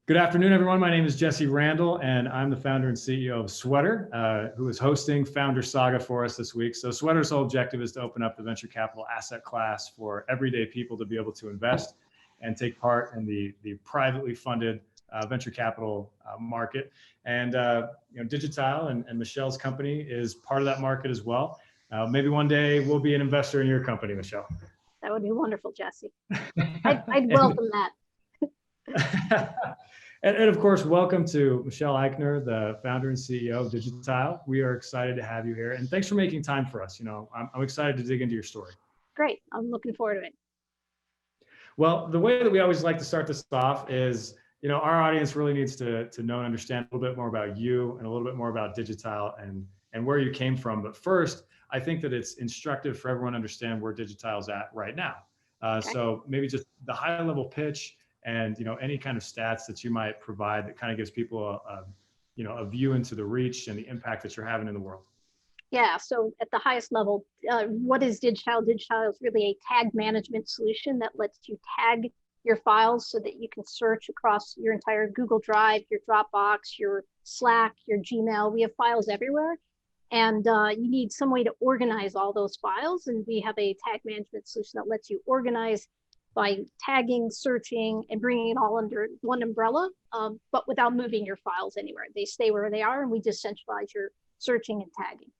Good afternoon, everyone. My name is Jesse Randall, and I'm the founder and CEO of Sweater, who is hosting Founder Saga for us this week. So Sweater's whole objective is to open up the venture capital asset class for everyday people to be able to invest and take part in the privately funded venture capital market. And Digitize and Michelle's company is part of that market as well. Maybe one day we'll be an investor in your company, Michelle. That would be wonderful, Jesse. I'd welcome that. And of course, welcome to Michelle Eichner, the founder and CEO of Digitize. We are excited to have you here, and thanks for making time for us. I'm excited to dig into your story. Great, I'm looking forward to it. Well, the way that we always like to start this off is, our audience really needs to know and understand a little bit more about you and a little bit more about Digitize and where you came from. But first, I think that it's instructive for everyone to understand where Digitize is at right now. Okay. So maybe just the high level pitch, and any kind of stats that you might provide that kind of gives people a view into the reach and the impact that you're having in the world. Yeah, so at the highest level, what is Digitize? Digitize is really a tag management solution that lets you tag your files so that you can search across your entire Google Drive, your Dropbox, your Slack, your Gmail. We have files everywhere, and you need some way to organize all those files, and we have a tag management solution that lets you organize by tagging, searching, and bringing it all under one umbrella, but without moving your files anywhere. They stay where they are, and we just centralize your searching and tagging.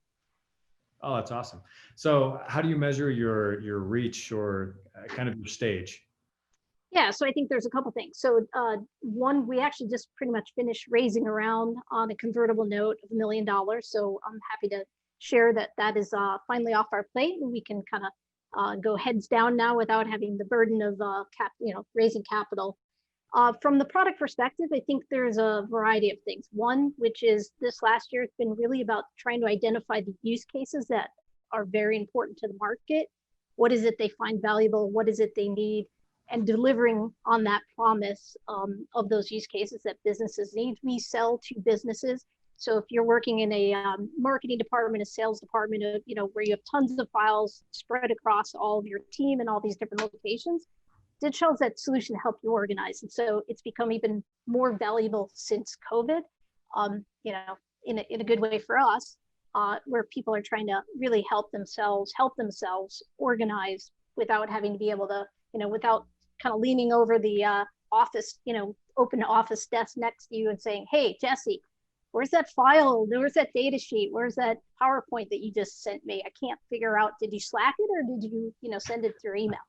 Oh, that's awesome. So how do you measure your reach or kind of your stage? Yeah, so I think there's a couple things. So one, we actually just pretty much finished raising around on a convertible note of $1 million. So I'm happy to share that is finally off our plate, and we can kind of go heads down now without having the burden of raising capital. From the product perspective, I think there's a variety of things. One, which is this last year, it's been really about trying to identify the use cases that are very important to the market. What is it they find valuable? What is it they need? And delivering on that promise of those use cases that businesses need. We sell to businesses. So if you're working in a marketing department, a sales department, where you have tons of files spread across all of your team and all these different locations, Digitize that solution to help you organize. And so it's become even more valuable since COVID, in a good way for us, where people are trying to really help themselves organize without having to be able to, without kind of leaning over the office, open office desk next to you and saying, hey, Jesse, where's that file? Where's that data sheet? Where's that PowerPoint that you just sent me? I can't figure out, did you Slack it or did you, send it through email?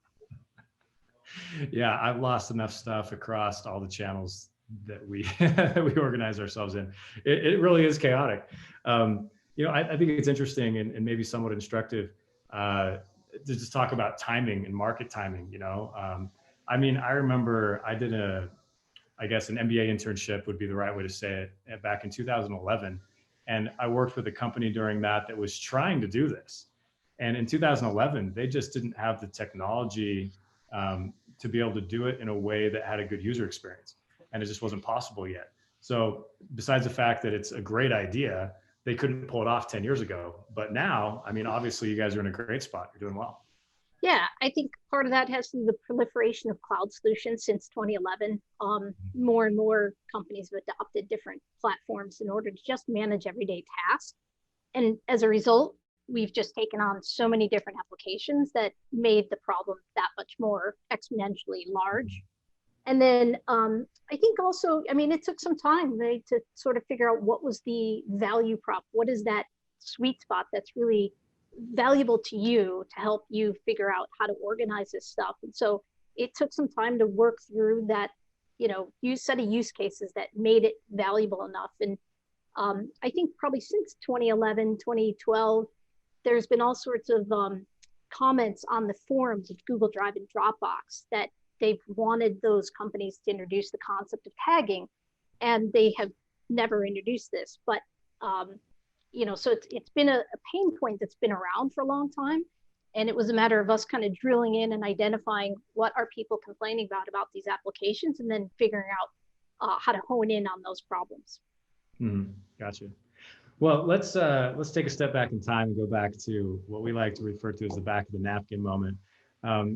Yeah, I've lost enough stuff across all the channels that we we organize ourselves in. It really is chaotic. I think it's interesting and maybe somewhat instructive to just talk about timing and market timing. I remember I did I guess an MBA internship would be the right way to say it, back in 2011. And I worked with a company during that was trying to do this. And in 2011, they just didn't have the technology to be able to do it in a way that had a good user experience. And it just wasn't possible yet. So besides the fact that it's a great idea, they couldn't pull it off 10 years ago. But now, obviously you guys are in a great spot. You're doing well. Yeah, I think part of that has to do with the proliferation of cloud solutions since 2011. More and more companies have adopted different platforms in order to just manage everyday tasks. And as a result, we've just taken on so many different applications that made the problem that much more exponentially large. And then I think also, it took some time, right, to sort of figure out what was the value prop. What is that sweet spot that's really valuable to you to help you figure out how to organize this stuff. And so it took some time to work through that, set of use cases that made it valuable enough. And I think probably since 2011, 2012, there's been all sorts of comments on the forums of Google Drive and Dropbox that they've wanted those companies to introduce the concept of tagging, and they have never introduced this. But so it's been a pain point that's been around for a long time. And it was a matter of us kind of drilling in and identifying what are people complaining about these applications, and then figuring out how to hone in on those problems. Gotcha. Well, let's take a step back in time and go back to what we like to refer to as the back of the napkin moment.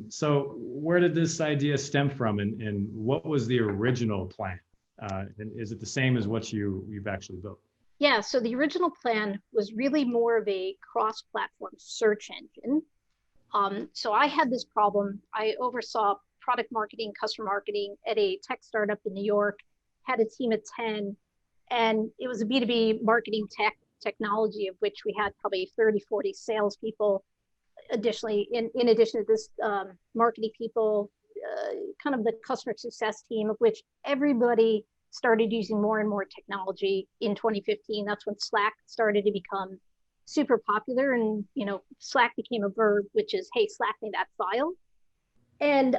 So where did this idea stem from, and what was the original plan? And is it the same as what you've actually built? Yeah, so the original plan was really more of a cross-platform search engine. So I had this problem. I oversaw product marketing, customer marketing at a tech startup in New York, had a team of 10, and it was a B2B marketing technology of which we had probably 30, 40 salespeople. Additionally, in addition to this, marketing people, kind of the customer success team, of which everybody started using more and more technology in 2015. That's when Slack started to become super popular, and Slack became a verb, which is, hey, Slack me that file. And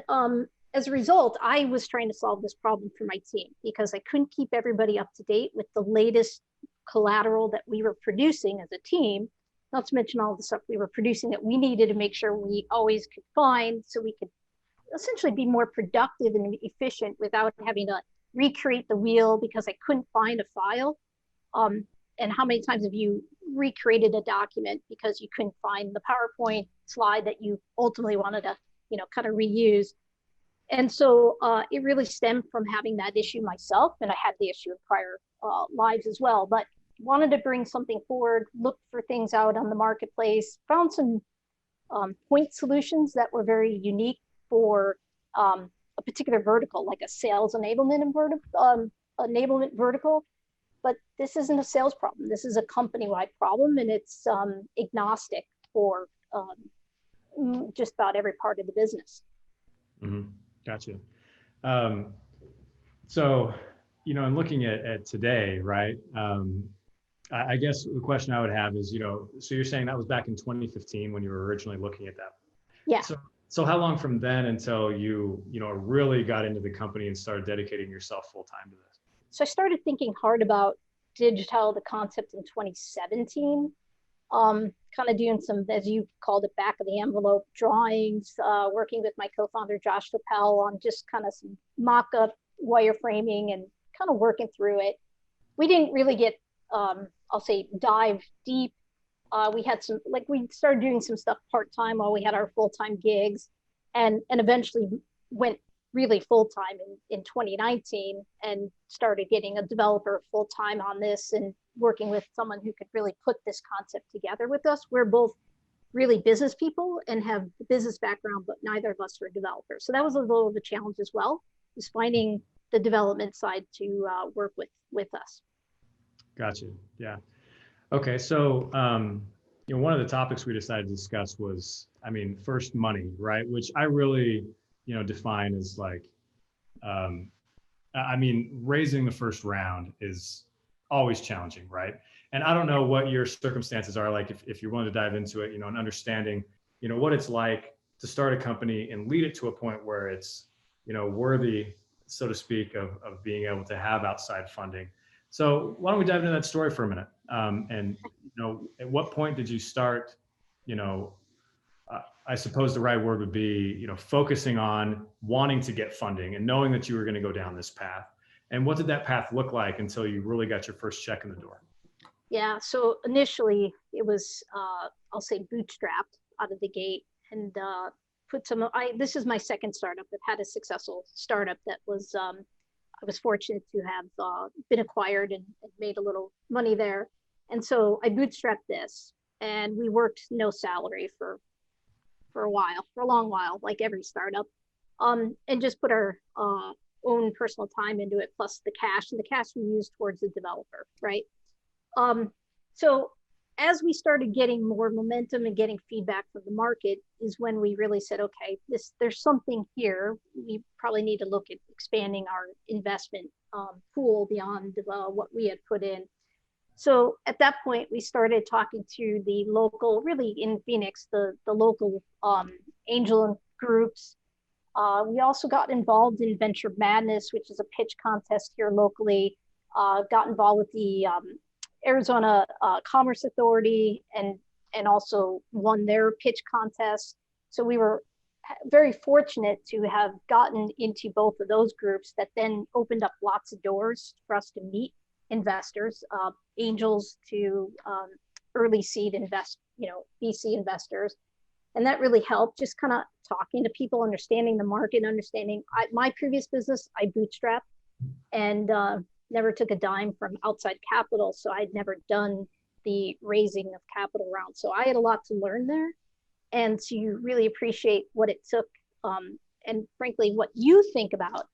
as a result, I was trying to solve this problem for my team because I couldn't keep everybody up to date with the latest collateral that we were producing as a team, not to mention all the stuff we were producing that we needed to make sure we always could find, so we could essentially be more productive and efficient without having to recreate the wheel because I couldn't find a file. And how many times have you recreated a document because you couldn't find the PowerPoint slide that you ultimately wanted to, kind of reuse? And so it really stemmed from having that issue myself, and I had the issue in prior lives as well, but wanted to bring something forward, looked for things out on the marketplace, found some point solutions that were very unique for a particular vertical, like a sales enablement vertical. But this isn't a sales problem. This is a company-wide problem, and it's agnostic for just about every part of the business. Mm-hmm. Gotcha. So, in looking at today, right? I guess the question I would have is, so you're saying that was back in 2015 when you were originally looking at that. Yeah. So how long from then until you really got into the company and started dedicating yourself full time to this? So I started thinking hard about Digitize, the concept, in 2017. Kind of doing some, as you called it, back of the envelope drawings, working with my co-founder Josh Lapel on just kind of some mock-up wireframing and kind of working through it. We didn't really get, I'll say, dive deep. We had some, we started doing some stuff part-time while we had our full-time gigs, and eventually went really full-time in 2019 and started getting a developer full-time on this and working with someone who could really put this concept together with us. We're both really business people and have the business background, but neither of us are developers. So that was a little of a challenge as well, is finding the development side to work with us. Gotcha. Yeah. Okay. So, one of the topics we decided to discuss was, first money, right? Which I really, define as raising the first round is always challenging, right? And I don't know what your circumstances are like, if you're willing to dive into it, and understanding, what it's like to start a company and lead it to a point where it's, worthy, so to speak, of being able to have outside funding. So why don't we dive into that story for a minute? And at what point did you start, I suppose the right word would be, focusing on wanting to get funding and knowing that you were going to go down this path? And what did that path look like until you really got your first check in the door? Yeah, so initially it was, I'll say, bootstrapped out of the gate, and this is my second startup. I've had a successful startup that was, I was fortunate to have been acquired and made a little money there. And so I bootstrapped this, and we worked no salary for a long while, like every startup, and just put our own personal time into it, plus the cash, and the cash we used towards the developer, right? So as we started getting more momentum and getting feedback from the market is when we really said, okay, there's something here. We probably need to look at expanding our investment pool beyond what we had put in. So at that point, we started talking to the local, really in Phoenix, the local angel groups. We also got involved in Venture Madness, which is a pitch contest here locally. Got involved with the Arizona Commerce Authority and also won their pitch contest. So we were very fortunate to have gotten into both of those groups that then opened up lots of doors for us to meet investors, angels to early seed VC investors. And that really helped, just kind of talking to people, understanding the market, understanding my previous business, I bootstrapped. and never took a dime from outside capital. So I'd never done the raising of capital rounds. So I had a lot to learn there, and to really appreciate what it took, and frankly, what you think about,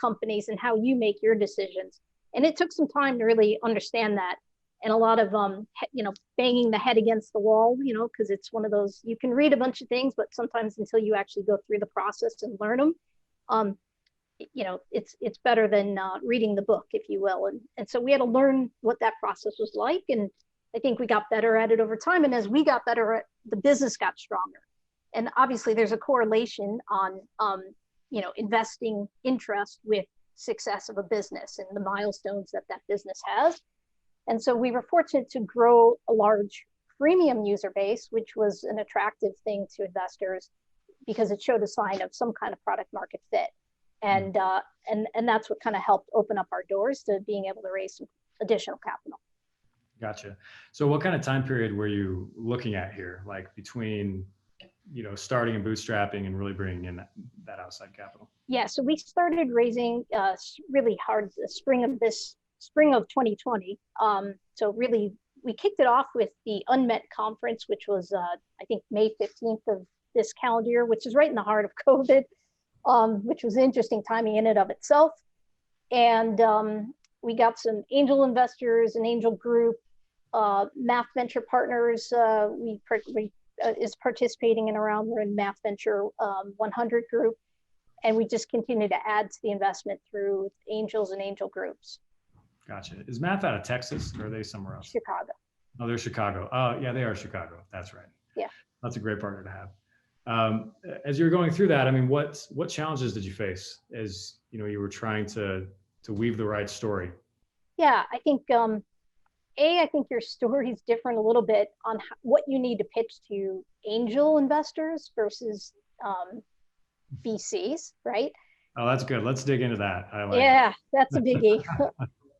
companies and how you make your decisions. And it took some time to really understand that, and a lot of, banging the head against the wall, because it's one of those, you can read a bunch of things, but sometimes until you actually go through the process and learn them, it's better than reading the book, if you will. And so we had to learn what that process was like. And I think we got better at it over time. And as we got better at, the business got stronger. And obviously there's a correlation on, investing interest with success of a business and the milestones that that business has. And so we were fortunate to grow a large freemium user base, which was an attractive thing to investors because it showed a sign of some kind of product market fit. And that's what kind of helped open up our doors to being able to raise some additional capital. Gotcha. So what kind of time period were you looking at here? Like between, starting and bootstrapping and really bringing in that outside capital? Yeah, so we started raising really hard the spring of 2020. So really, we kicked it off with the Unmet Conference, which was, I think, May 15th of this calendar year, which is right in the heart of COVID, which was interesting timing in and of itself. And we got some angel investors, an angel group, Math Venture Partners is participating in around. We're in Math Venture 100 group. And we just continue to add to the investment through angels and angel groups. Gotcha. Is Math out of Texas or are they somewhere else? Chicago. Oh, they're Chicago. Oh, yeah, they are Chicago. That's right. Yeah. That's a great partner to have. As you're going through that, I mean, what challenges did you face as you were trying to weave the right story? Yeah, I think I think your story is different a little bit on what you need to pitch to angel investors versus VCs, right? Oh, that's good. Let's dig into that. Yeah, that's a biggie.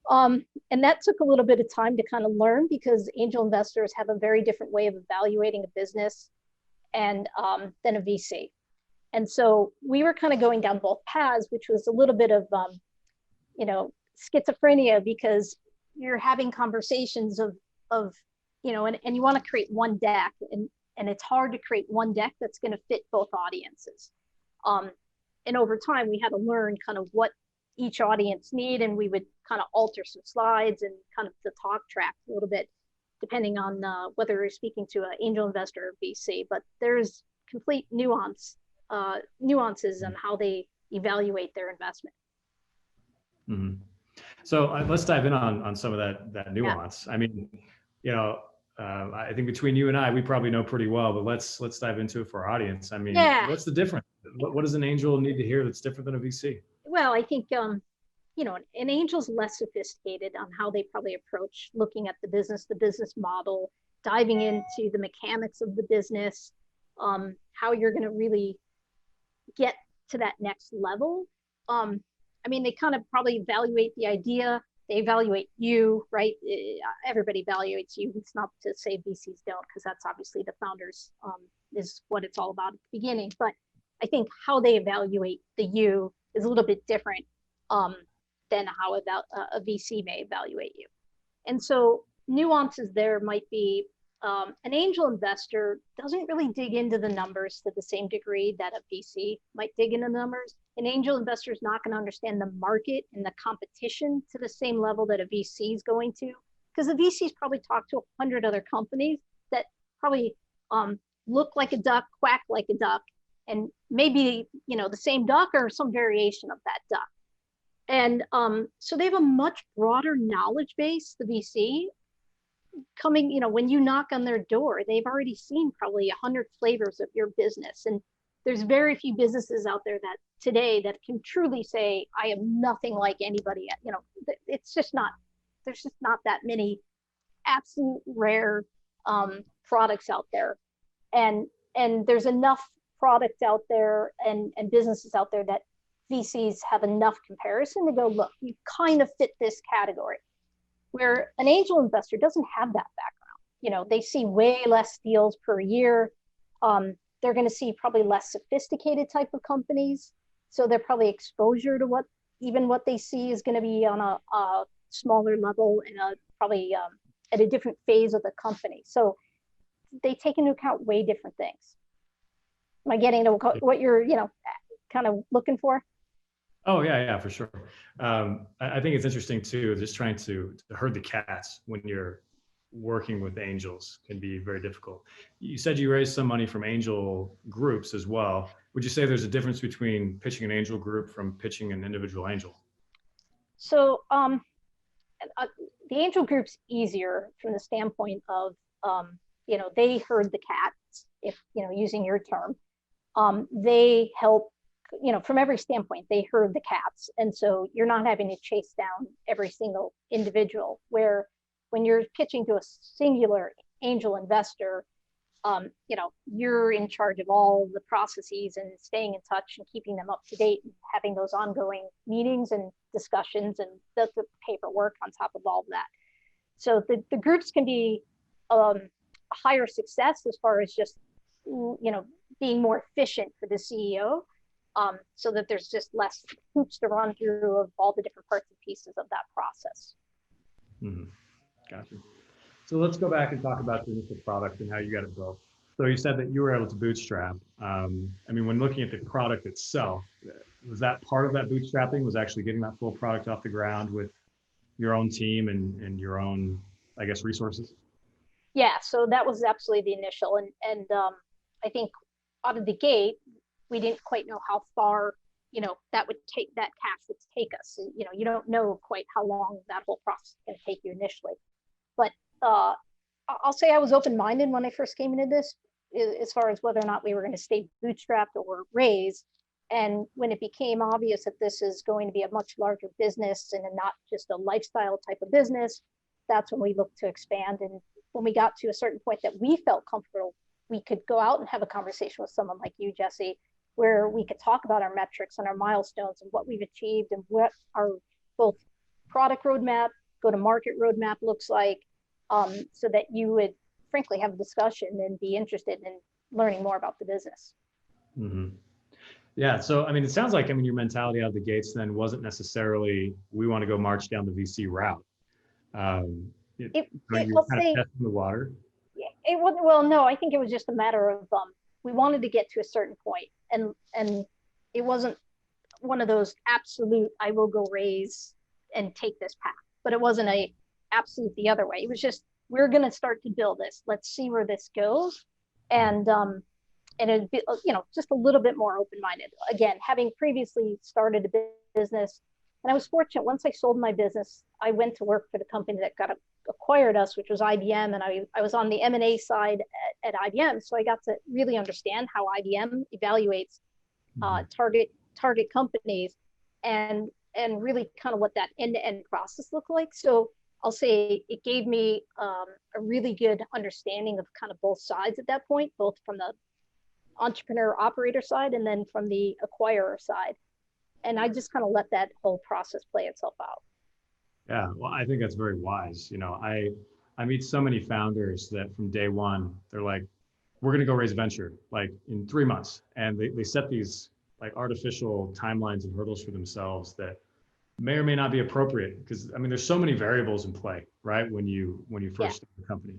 And that took a little bit of time to kind of learn because angel investors have a very different way of evaluating a business and than a VC. And so we were kind of going down both paths, which was a little bit of, schizophrenia because you're having conversations of and you want to create one deck and it's hard to create one deck that's going to fit both audiences. And over time, we had to learn kind of what each audience need, and we would kind of alter some slides and kind of the talk track a little bit, depending on whether you're speaking to an angel investor or VC. But there's complete nuances on how they evaluate their investment. Mm-hmm. So let's dive in on some of that nuance. Yeah. I mean, I think between you and I, we probably know pretty well, but let's dive into it for our audience. I mean, What's the difference? What does an angel need to hear that's different than a VC? Well, I think, an angel's less sophisticated on how they probably approach looking at the business model, diving into the mechanics of the business, how you're going to really get to that next level. They kind of probably evaluate the idea. They evaluate you, right? Everybody evaluates you. It's not to say VCs don't, because that's obviously the founders is what it's all about at the beginning. But I think how they evaluate the you is a little bit different than how a VC may evaluate you. And so nuances there might be an angel investor doesn't really dig into the numbers to the same degree that a VC might dig into the numbers. An angel investor is not going to understand the market and the competition to the same level that a VC is going to, because the VCs probably talk to 100 other companies that probably look like a duck, quack like a duck, and maybe the same duck or some variation of that duck. And so they have a much broader knowledge base, the VC, coming, when you knock on their door, they've already seen probably 100 flavors of your business. And there's very few businesses out there that today that can truly say, I am nothing like anybody. It's just not, there's just not that many absolute rare products out there. And there's enough products out there and businesses out there that VCs have enough comparison to go, look, you kind of fit this category. Where an angel investor doesn't have that background. They see way less deals per year. They're going to see probably less sophisticated type of companies. So they're probably exposure to what even what they see is going to be on a smaller level and probably at a different phase of the company. So they take into account way different things. Am I getting to what you're, kind of looking for? Oh yeah, for sure. I think it's interesting too, just trying to herd the cats when you're working with angels can be very difficult. You said you raised some money from angel groups as well. Would you say there's a difference between pitching an angel group from pitching an individual angel? So the angel group's easier from the standpoint of, they herd the cats, if, using your term. They help, from every standpoint, they herd the cats. And so you're not having to chase down every single individual, where when you're pitching to a singular angel investor, you're in charge of all the processes and staying in touch and keeping them up to date and having those ongoing meetings and discussions and the paperwork on top of all of that. So the groups can be a higher success as far as just, being more efficient for the CEO, so that there's just less hoops to run through of all the different parts and pieces of that process. Mm-hmm. Gotcha. So let's go back and talk about the initial product and how you got it built. So you said that you were able to bootstrap. When looking at the product itself, was that part of that bootstrapping, was actually getting that full product off the ground with your own team and your own, I guess, resources? Yeah, so that was absolutely the initial. And I think out of the gate, we didn't quite know how far, that cash would take us. You don't know quite how long that whole process is going to take you initially. But I'll say I was open-minded when I first came into this, as far as whether or not we were going to stay bootstrapped or raise. And when it became obvious that this is going to be a much larger business and not just a lifestyle type of business, that's when we looked to expand. And when we got to a certain point that we felt comfortable, we could go out and have a conversation with someone like you, Jesse, where we could talk about our metrics and our milestones and what we've achieved and what our both product roadmap, go-to-market roadmap looks like, so that you would frankly have a discussion and be interested in learning more about the business. Mm-hmm. Yeah. So, it sounds like, your mentality out of the gates then wasn't necessarily, we want to go march down the VC route. You kind of testing the water. It wasn't, well, no, I think it was just a matter of, we wanted to get to a certain point, and it wasn't one of those absolute, I will go raise and take this path, but it wasn't a absolute the other way. It was just, we're going to start to build this. Let's see where this goes. And it'd be, just a little bit more open-minded. Again, having previously started a business, and I was fortunate, once I sold my business, I went to work for the company that acquired us, which was IBM. And I was on the M&A side at IBM. So I got to really understand how IBM evaluates target companies and really kind of what that end-to-end process looked like. So I'll say it gave me a really good understanding of kind of both sides at that point, both from the entrepreneur operator side and then from the acquirer side. And I just kind of let that whole process play itself out. Yeah, well, I think that's very wise. I meet so many founders that from day one, they're like, we're going to go raise venture like in 3 months. And they set these like artificial timelines and hurdles for themselves that may or may not be appropriate, because there's so many variables in play, right? When you first start a company.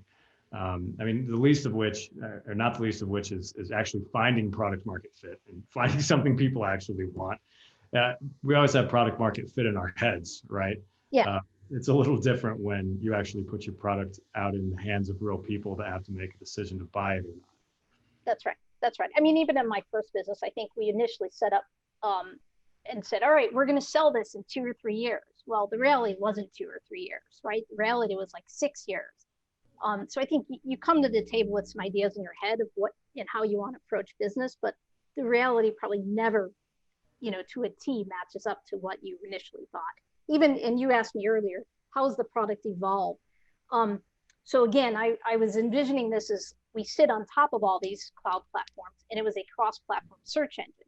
The least of which, or not the least of which, is actually finding product market fit and finding something people actually want. We always have product market fit in our heads, right? Yeah. It's a little different when you actually put your product out in the hands of real people that have to make a decision to buy it or not. That's right. Even in my first business, I think we initially set up and said, all right, we're going to sell this in 2 or 3 years. Well, the reality wasn't 2 or 3 years, right? The reality was like 6 years. So I think you come to the table with some ideas in your head of what and how you want to approach business, but the reality probably never, to a T matches up to what you initially thought. And you asked me earlier, how has the product evolved? So again, I was envisioning this as we sit on top of all these cloud platforms, and it was a cross-platform search engine.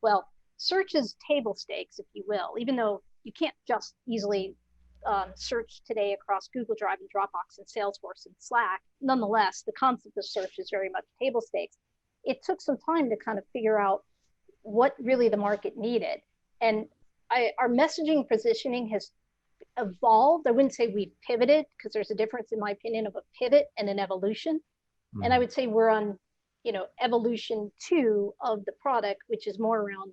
Well, search is table stakes, if you will, even though you can't just easily search today across Google Drive and Dropbox and Salesforce and Slack. Nonetheless, the concept of search is very much table stakes. It took some time to kind of figure out what really the market needed. And our messaging positioning has evolved. I wouldn't say we've pivoted, because there's a difference, in my opinion, of a pivot and an evolution. And I would say we're on, evolution 2 of the product, which is more around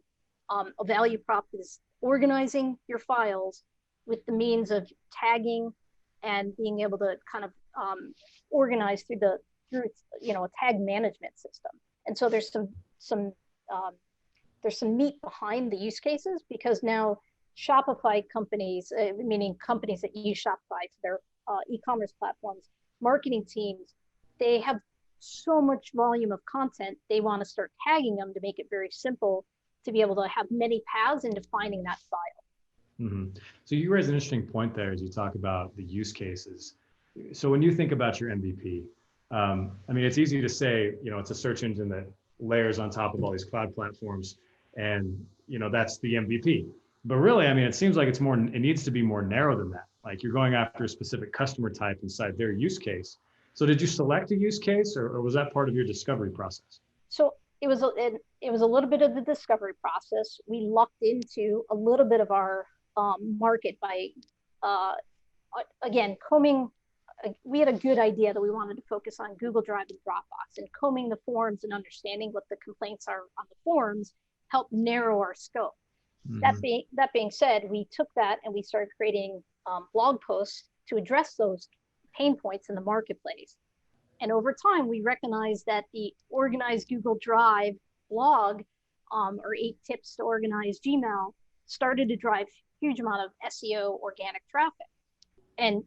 a value prop is organizing your files with the means of tagging and being able to kind of organize through a tag management system. And so there's some meat behind the use cases, because now Shopify companies, meaning companies that use Shopify for their e-commerce platforms, marketing teams, they have so much volume of content, they want to start tagging them to make it very simple to be able to have many paths into finding that file. So you raise an interesting point there as you talk about the use cases. So when you think about your MVP, it's easy to say, it's a search engine that layers on top of all these cloud platforms, and that's the MVP. But really, it seems like it needs to be more narrow than that. Like, you're going after a specific customer type inside their use case. So did you select a use case, or was that part of your discovery process? So it was a little bit of the discovery process. We lucked into a little bit of our market by, again, combing. We had a good idea that we wanted to focus on Google Drive and Dropbox, and combing the forums and understanding what the complaints are on the forums helped narrow our scope. That being said, we took that and we started creating blog posts to address those pain points in the marketplace. And over time, we recognized that the Organized Google Drive blog, or 8 tips to organize Gmail, started to drive huge amount of SEO organic traffic. And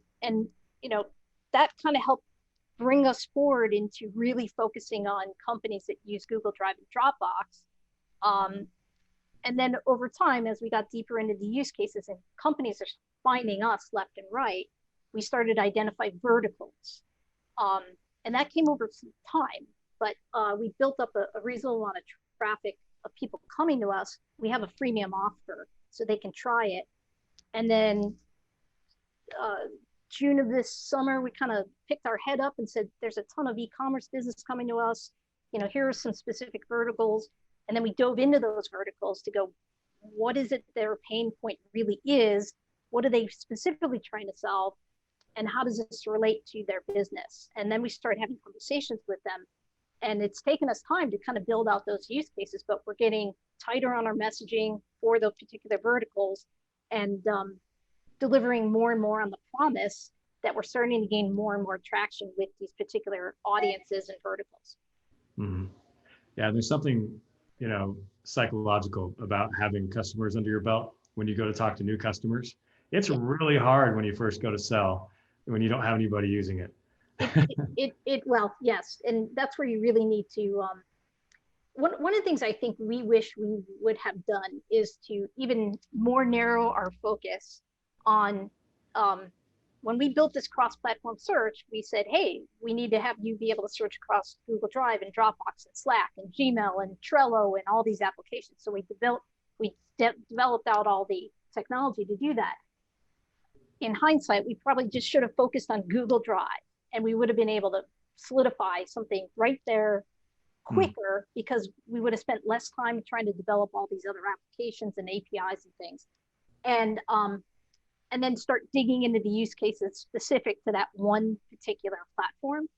that kind of helped bring us forward into really focusing on companies that use Google Drive and Dropbox. And then over time, as we got deeper into the use cases and companies are finding us left and right, we started to identify verticals. And that came over some time, but we built up a reasonable amount of traffic of people coming to us. We have a freemium offer so they can try it. And then June of this summer, we kind of picked our head up and said, there's a ton of e-commerce business coming to us. Here are some specific verticals. And then we dove into those verticals to go, what is it their pain point really is? What are they specifically trying to solve? And how does this relate to their business? And then we started having conversations with them. And it's taken us time to kind of build out those use cases, but we're getting tighter on our messaging for those particular verticals, and delivering more and more on the promise that we're starting to gain more and more traction with these particular audiences and verticals. Yeah, there's something, psychological about having customers under your belt when you go to talk to new customers. It's really hard when you first go to sell, when you don't have anybody using it. Well, yes. And that's where you really need to, one of the things I think we wish we would have done is to even more narrow our focus on, when we built this cross-platform search, we said, hey, we need to have you be able to search across Google Drive and Dropbox and Slack and Gmail and Trello and all these applications. So we developed out all the technology to do that. In hindsight, we probably just should have focused on Google Drive, and we would have been able to solidify something right there quicker, because we would have spent less time trying to develop all these other applications and APIs and things. And then start digging into the use cases specific to that one particular platform.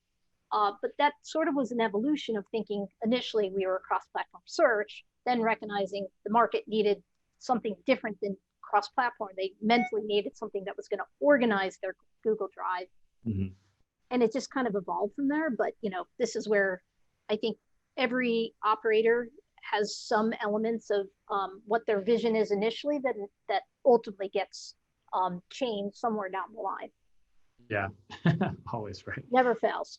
But that sort of was an evolution of thinking. Initially, we were a cross-platform search, then recognizing the market needed something different than cross-platform. They mentally needed something that was going to organize their Google Drive. And it just kind of evolved from there. But, this is where I think every operator has some elements of what their vision is initially that ultimately gets changed somewhere down the line. Yeah, always, right? Never fails.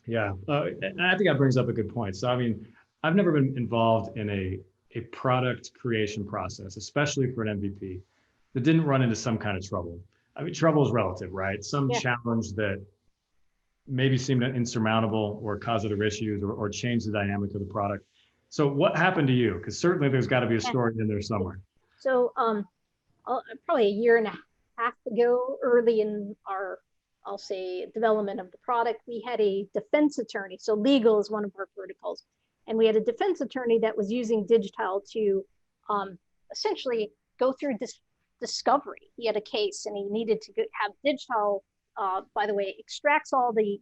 Yeah, and I think that brings up a good point. So, I've never been involved in a product creation process, especially for an MVP, that didn't run into some kind of trouble. Trouble is relative, right? Some challenge that maybe seemed insurmountable or cause other issues or change the dynamic of the product. So what happened to you? Because certainly there's got to be a story in there somewhere. So probably a year and a half ago, early in our, I'll say, development of the product, we had a defense attorney. So legal is one of our verticals. And we had a defense attorney that was using Digitize to essentially go through this discovery. He had a case and he needed to have digital, by the way, extracts all the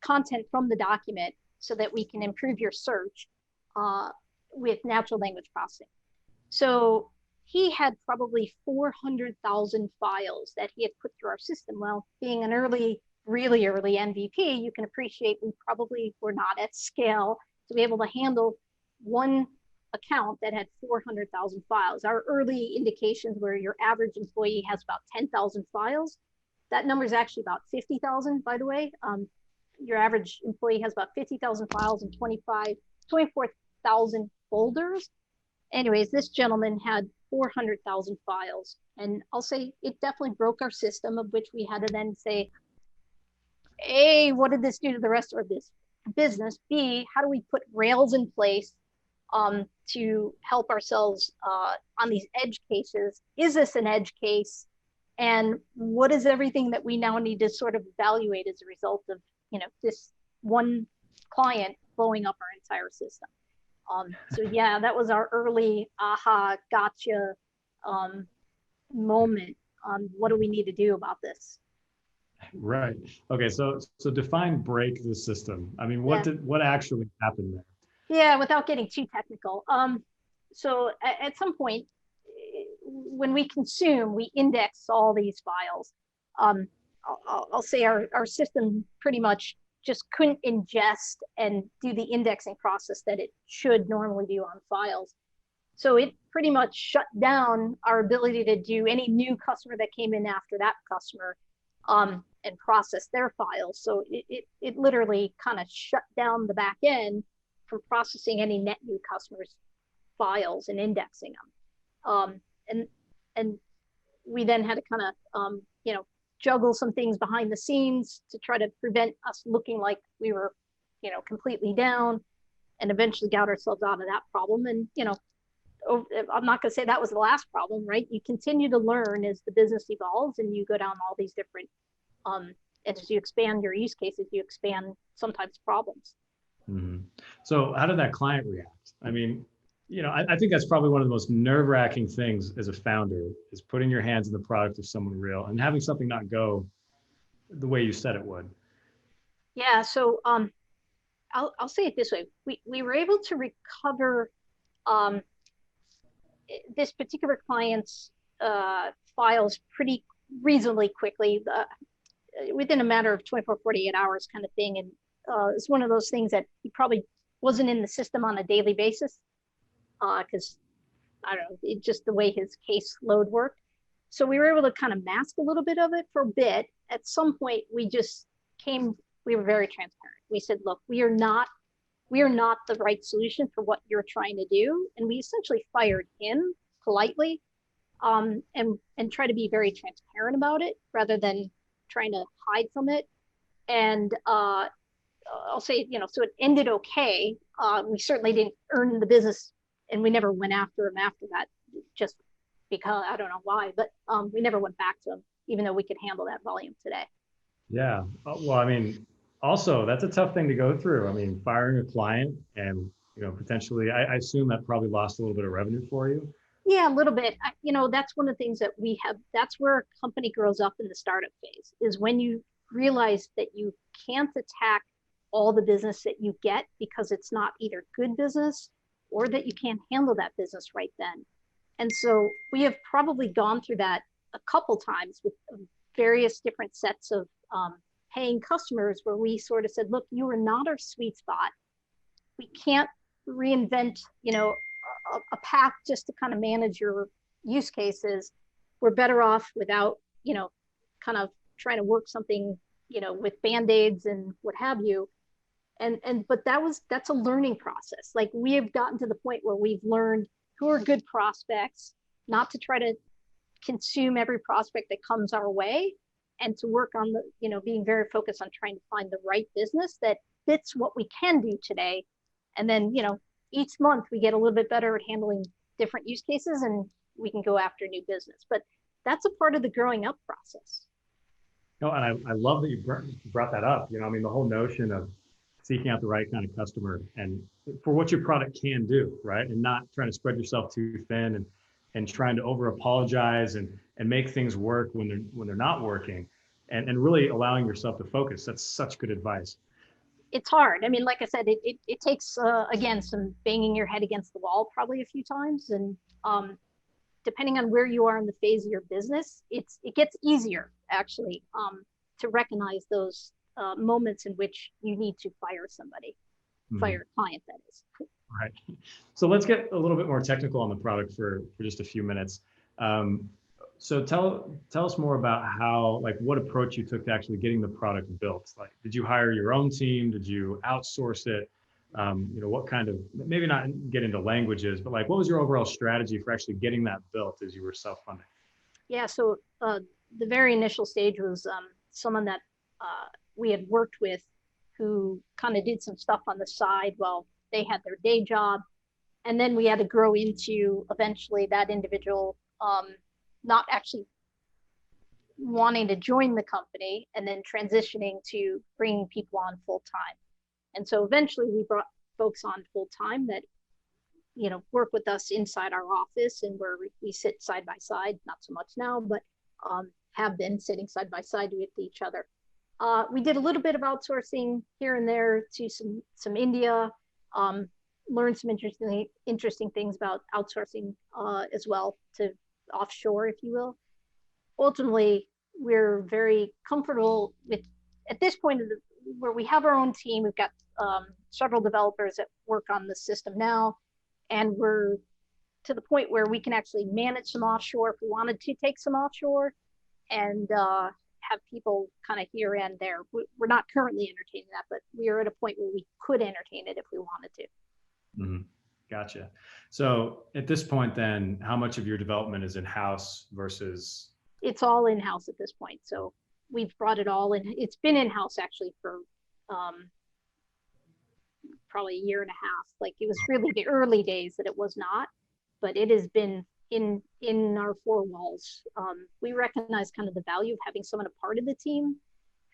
content from the document so that we can improve your search with natural language processing. So he had probably 400,000 files that he had put through our system. Well, being an really early MVP, you can appreciate we probably were not at scale to be able to handle one account that had 400,000 files. Our early indications where your average employee has about 10,000 files. That number is actually about 50,000, by the way. Your average employee has about 50,000 files and 24,000 folders. Anyways, this gentleman had 400,000 files. And I'll say it definitely broke our system, of which we had to then say, A, what did this do to the rest of this business? B, how do we put rails in place to help ourselves on these edge cases? Is this an edge case? And what is everything that we now need to sort of evaluate as a result of, this one client blowing up our entire system? So yeah, that was our early aha, gotcha moment on what do we need to do about this. Right. Okay. So define break the system. I mean, what actually happened there? Yeah, without getting too technical. So at some point, when we consume, we index all these files. I'll say our system pretty much just couldn't ingest and do the indexing process that it should normally do on files. So it pretty much shut down our ability to do any new customer that came in after that customer and process their files. So it literally kind of shut down the back end from processing any net new customers' files and indexing them. And we then had to kind of, juggle some things behind the scenes to try to prevent us looking like we were, completely down, and eventually got ourselves out of that problem. And, I'm not going to say that was the last problem, right? You continue to learn as the business evolves and you go down all these different, and as you expand your use cases, you expand sometimes problems. Mm-hmm. So how did that client react? I mean, I think that's probably one of the most nerve-wracking things as a founder is putting your hands in the product of someone real and having something not go the way you said it would. Yeah. So I'll say it this way. We were able to recover this particular client's files pretty reasonably quickly, within a matter of 24, 48 hours kind of thing. And it's one of those things that he probably wasn't in the system on a daily basis. Because I don't know, just the way his case load worked. So we were able to kind of mask a little bit of it for a bit. At some point, we were very transparent. We said, look, we are not the right solution for what you're trying to do. And we essentially fired him politely and try to be very transparent about it rather than trying to hide from it. And I'll say, so it ended okay. We certainly didn't earn the business, and we never went after him after that, just because I don't know why, but we never went back to him, even though we could handle that volume today. Yeah. Well, I mean, also that's a tough thing to go through. I mean, firing a client and, potentially, I assume that probably lost a little bit of revenue for you. Yeah, a little bit. That's one of the things that we have. That's where a company grows up in the startup phase, is when you realize that you can't attack all the business that you get because it's not either good business or that you can't handle that business right then. And so we have probably gone through that a couple times with various different sets of paying customers where we sort of said, look, you are not our sweet spot. We can't reinvent, a path just to kind of manage your use cases. We're better off without, kind of trying to work something, with Band-Aids and what have you. But that's a learning process. Like, we have gotten to the point where we've learned who are good prospects, not to try to consume every prospect that comes our way, and to work on being very focused on trying to find the right business that fits what we can do today. And then, each month we get a little bit better at handling different use cases and we can go after new business. But that's a part of the growing up process. No, and I love that you brought that up. The whole notion of seeking out the right kind of customer and for what your product can do, right? And not trying to spread yourself too thin. And and trying to over apologize and make things work when they're not working, and really allowing yourself to focus. That's such good advice. It's hard. I mean, like I said, it takes, again, some banging your head against the wall probably a few times. And depending on where you are in the phase of your business, it gets easier actually to recognize those moments in which you need to fire somebody, fire a client, that is. Right. So let's get a little bit more technical on the product for just a few minutes. So tell us more about how, like, what approach you took to actually getting the product built. Like, did you hire your own team? Did you outsource it? What kind of, maybe not get into languages, but like, what was your overall strategy for actually getting that built as you were self-funding? Yeah, so the very initial stage was someone that we had worked with who kind of did some stuff on the side while they had their day job. And then we had to grow into eventually that individual not actually wanting to join the company and then transitioning to bringing people on full time. And so eventually we brought folks on full time that, work with us inside our office and where we sit side by side, not so much now, but have been sitting side by side with each other. We did a little bit of outsourcing here and there to some India, learned some interesting things about outsourcing as well, to offshore, if you will. Ultimately, we're very comfortable with, at this point where we have our own team, we've got several developers that work on the system now, and we're to the point where we can actually manage some offshore if we wanted to take some offshore, and have people kind of here and there. We're not currently entertaining that, but we are at a point where we could entertain it if we wanted to. Mm-hmm. Gotcha. So at this point, then, how much of your development is in-house versus? It's all in-house at this point. So we've brought it all in. It's been in-house actually for probably a year and a half. Like, it was really the early days that it was not, but it has been in our four walls. We recognize kind of the value of having someone a part of the team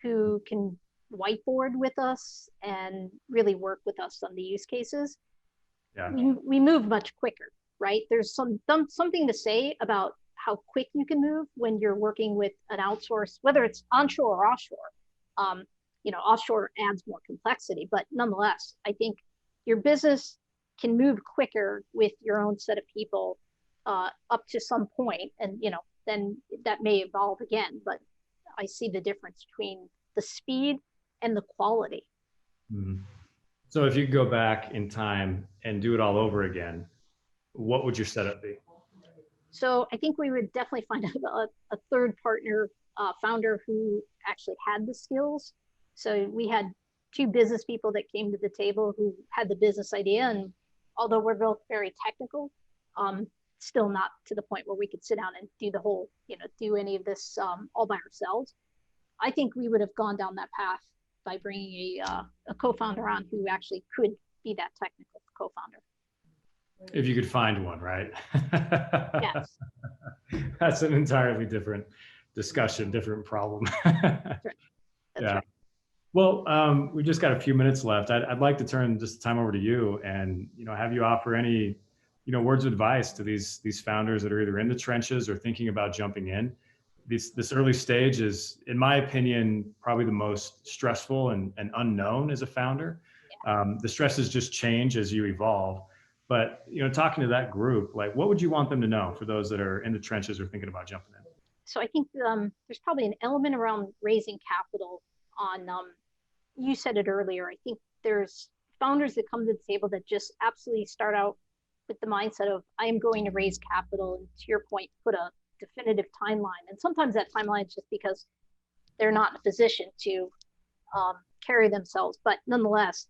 who can whiteboard with us and really work with us on the use cases. Yeah. We move much quicker, right? There's something to say about how quick you can move when you're working with an outsource, whether it's onshore or offshore. Offshore adds more complexity, but nonetheless, I think your business can move quicker with your own set of people up to some point, and then that may evolve again. But I see the difference between the speed and the quality. Mm-hmm. So if you could go back in time and do it all over again, what would your setup be? So I think we would definitely find a third partner, founder who actually had the skills. So we had two business people that came to the table who had the business idea. And although we're both very technical, still not to the point where we could sit down and do the whole, do any of this all by ourselves. I think we would have gone down that path by bringing a co-founder on who actually could be that technical co-founder. If you could find one, right? Yes. That's an entirely different discussion, different problem. That's right. That's right. Well, we've just got a few minutes left. I'd like to turn just the time over to you and, have you offer any, words of advice to these founders that are either in the trenches or thinking about jumping in. This early stage is, in my opinion, probably the most stressful and unknown as a founder. Yeah. The stresses just change as you evolve. But, talking to that group, like, what would you want them to know for those that are in the trenches or thinking about jumping in? So I think there's probably an element around raising capital on, you said it earlier, I think there's founders that come to the table that just absolutely start out with the mindset of, I am going to raise capital, and to your point, put a definitive timeline. And sometimes that timeline is just because they're not in a position to carry themselves. But nonetheless,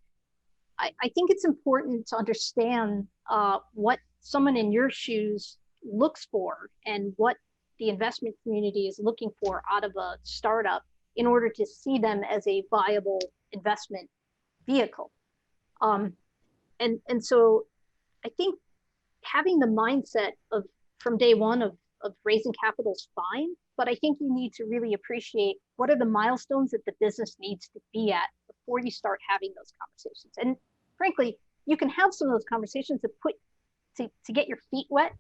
I think it's important to understand what someone in your shoes looks for and what the investment community is looking for out of a startup in order to see them as a viable investment vehicle. And so I think having the mindset of from day one of raising capital is fine, but I think you need to really appreciate what are the milestones that the business needs to be at before you start having those conversations. And frankly, you can have some of those conversations to get your feet wet,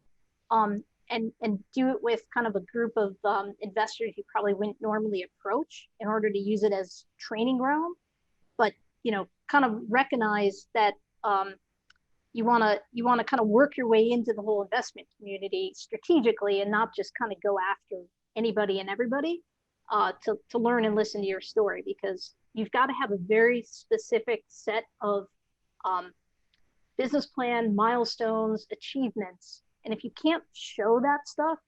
and do it with kind of a group of investors you probably wouldn't normally approach in order to use it as training ground. But kind of recognize that you want to kind of work your way into the whole investment community strategically, and not just kind of go after anybody and everybody to learn and listen to your story, because you've got to have a very specific set of business plan, milestones, achievements. And if you can't show that stuff,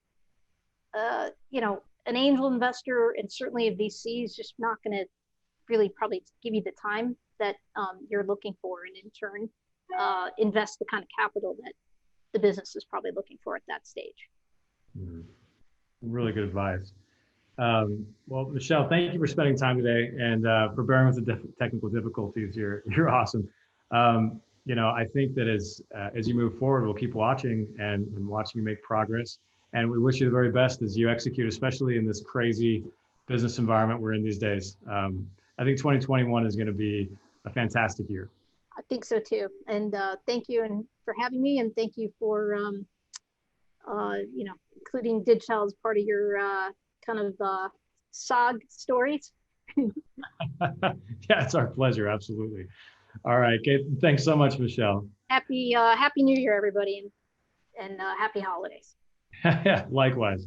an angel investor and certainly a VC is just not going to really probably give you the time that you're looking for, and in turn invest the kind of capital that the business is probably looking for at that stage. Really good advice. Well, Michelle, thank you for spending time today and for bearing with the technical difficulties. You're awesome. I think that as you move forward, we'll keep watching and watching you make progress. And we wish you the very best as you execute, especially in this crazy business environment we're in these days. I think 2021 is going to be a fantastic year. I think so too. And thank you and for having me, and thank you for including Digitize as part of your kind of Saga stories. Yeah, it's our pleasure. Absolutely. All right. Okay. Thanks so much, Michelle. Happy New Year, everybody, and happy holidays. Likewise.